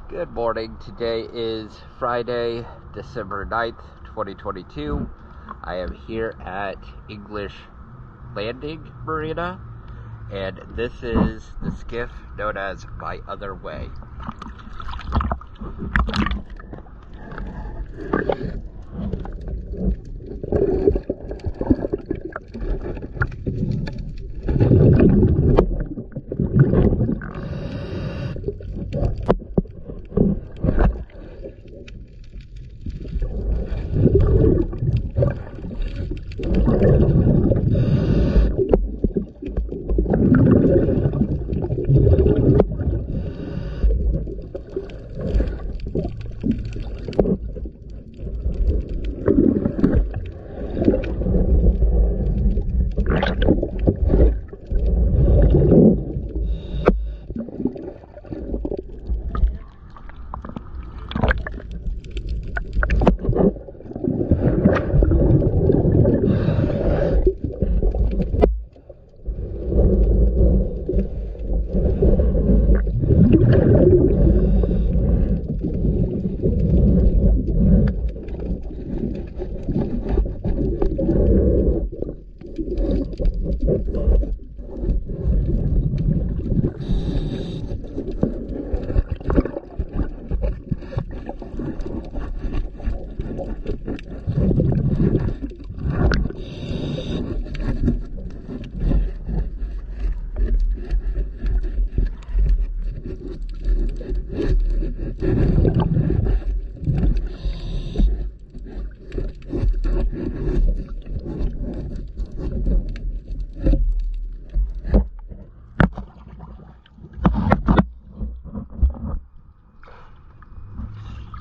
Good morning. Today is Friday, December 9th, 2022. I am here at English Landing Marina, and this is the skiff known as My Other Way.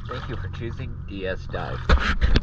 Thank you for choosing DS Dive.